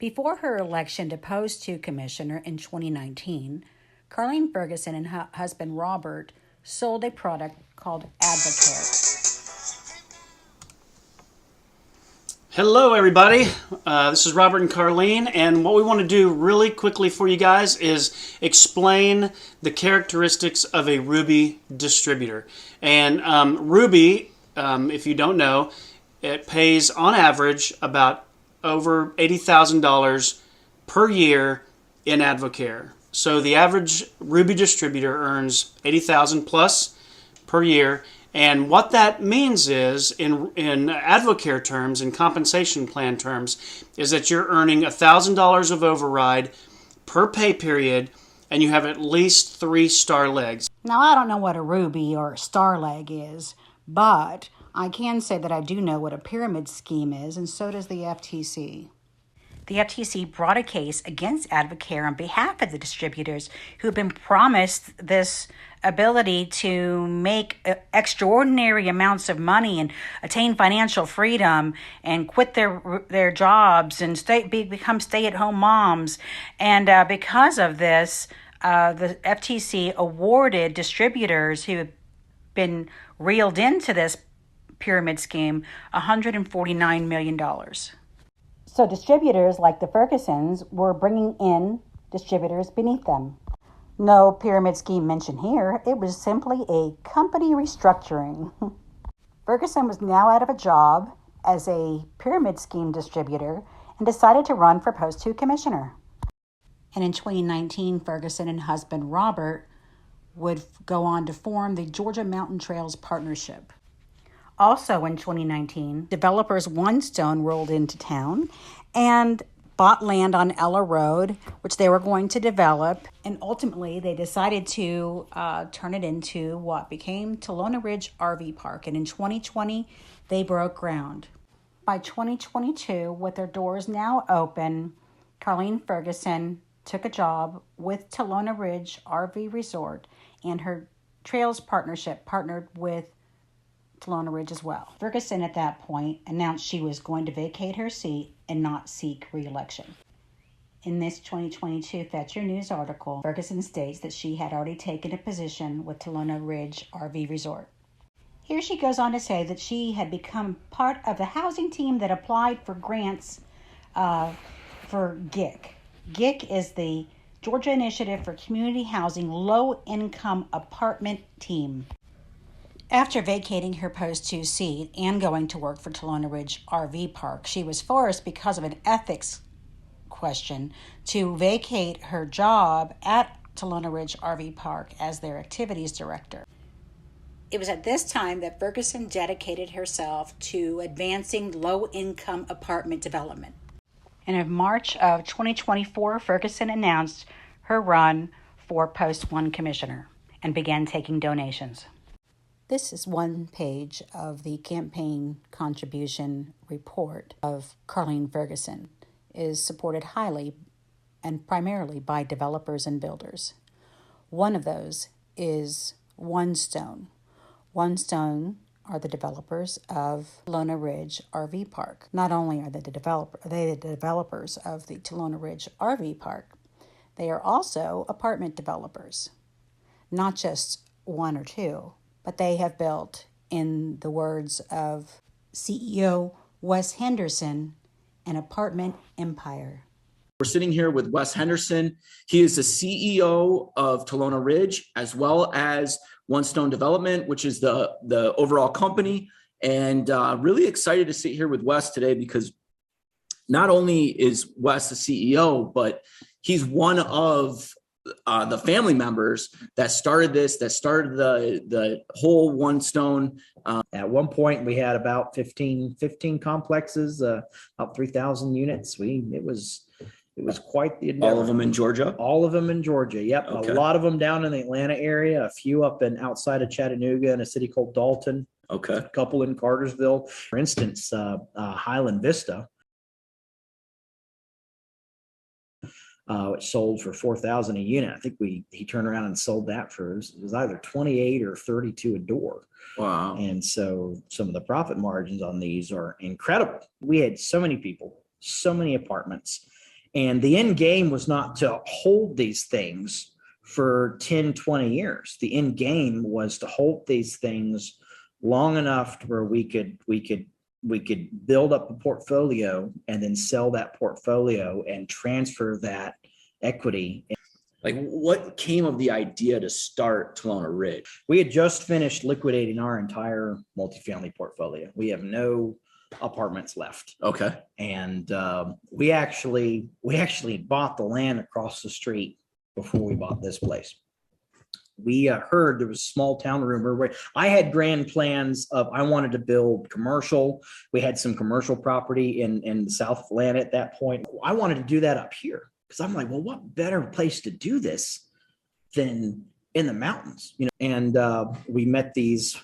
Before her election to post to commissioner in 2019, Carlene Ferguson and her husband Robert sold a product called Advocare. Hello, everybody. This is Robert and Carlene, and what we want to do really quickly for you guys is explain the characteristics of a Ruby distributor. And Ruby, if you don't know, it pays on average about over $80,000 per year in Advocare. So the average Ruby distributor earns $80,000 plus per year. And what that means is, in Advocare terms, in compensation plan terms, is that you're earning $1,000 of override per pay period, and you have at least 3 star legs. Now, I don't know what a ruby or a star leg is, but I can say that I do know what a pyramid scheme is, and so does the FTC. The FTC brought a case against Advocare on behalf of the distributors who have been promised this ability to make extraordinary amounts of money and attain financial freedom and quit their jobs and become stay-at-home moms. And because of this, the FTC awarded distributors who have been reeled into this pyramid scheme $149 million. So distributors like the Fergusons were bringing in distributors beneath them. No pyramid scheme mentioned here. It was simply a company restructuring. Ferguson was now out of a job as a pyramid scheme distributor and decided to run for post 2 commissioner. And in 2019, Ferguson and husband Robert would go on to form the Georgia Mountain Trails Partnership. Also in 2019, developers One Stone rolled into town and bought land on Ella Road, which they were going to develop. And ultimately, they decided to turn it into what became Talona Ridge RV Park. And in 2020, they broke ground. By 2022, with their doors now open, Carlene Ferguson took a job with Talona Ridge RV Resort, and her Trails Partnership partnered with Talona Ridge as well. Ferguson at that point announced she was going to vacate her seat and not seek re-election. In this 2022 Fetcher News article, Ferguson states that she had already taken a position with Talona Ridge RV Resort. Here she goes on to say that she had become part of the housing team that applied for grants for GIC. GIC is the Georgia Initiative for Community Housing Low-Income Apartment Team. After vacating her post 2 seat and going to work for Talona Ridge RV Park, she was forced, because of an ethics question, to vacate her job at Talona Ridge RV Park as their activities director. It was at this time that Ferguson dedicated herself to advancing low-income apartment development. And in March of 2024, Ferguson announced her run for post 1 commissioner and began taking donations. This is one page of the campaign contribution report of Carlene Ferguson. It is supported highly and primarily by developers and builders. One of those is One Stone. One Stone are the developers of Talona Ridge RV Park. Not only are they the developers of the Talona Ridge RV Park, they are also apartment developers. Not just 1 or 2, but they have built, in the words of CEO Wes Henderson, an apartment empire. We're sitting here with Wes Henderson. He is the CEO of Talona Ridge, as well as One Stone Development, which is the overall company. And really excited to sit here with Wes today, because not only is Wes the CEO, but he's one of the family members that started the whole One Stone. At one point, we had about 15 complexes, about 3,000 units. It was quite the endeavor. All of them in Georgia? All of them in Georgia, yep. Okay. A lot of them down in the Atlanta area, a few up and outside of Chattanooga in a city called Dalton. Okay. A couple in Cartersville. For instance, Highland Vista, which sold for $4,000 a unit. I think he turned around and sold that for, it was either 28 or 32 a door. Wow. And so some of the profit margins on these are incredible. We had so many people, so many apartments, And the end game was not to hold these things for 10, 20 years. The end game was to hold these things long enough to where we could build up a portfolio and then sell that portfolio and transfer that equity. Like, what came of the idea to start Tolona Ridge? We had just finished liquidating our entire multifamily portfolio. We have no apartments left. Okay. And we actually bought the land across the street before we bought this place. We heard there was a small town rumor where I had grand plans of, I wanted to build commercial. We had some commercial property in the South of Atlanta at that point. I wanted to do that up here because I'm like, well, what better place to do this than in the mountains, you know? And we met these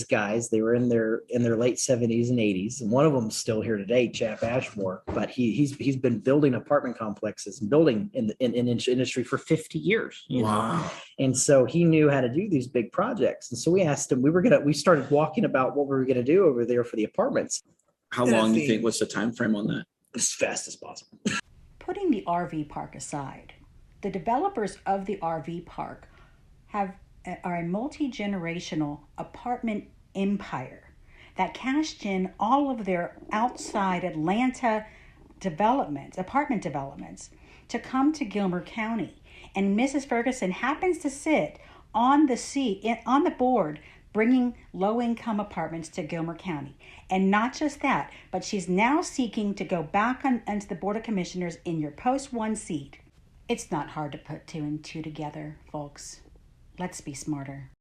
guys. They were in their late 70s and 80s, and one of them's still here today, Chap Ashmore. But he's been building apartment complexes and building in industry for 50 years. Wow! And so he knew how to do these big projects. And so we asked him. We started walking about what we were gonna do over there for the apartments. How long do you think? What's the time frame on that? As fast as possible. Putting the RV park aside, the developers of the RV park are a multi-generational apartment empire that cashed in all of their outside Atlanta apartment developments, to come to Gilmer County. And Mrs. Ferguson happens to sit on the board bringing low-income apartments to Gilmer County. And not just that, but she's now seeking to go back onto the Board of Commissioners in your post 1 seat. It's not hard to put 2 and 2 together, folks. Let's be smarter.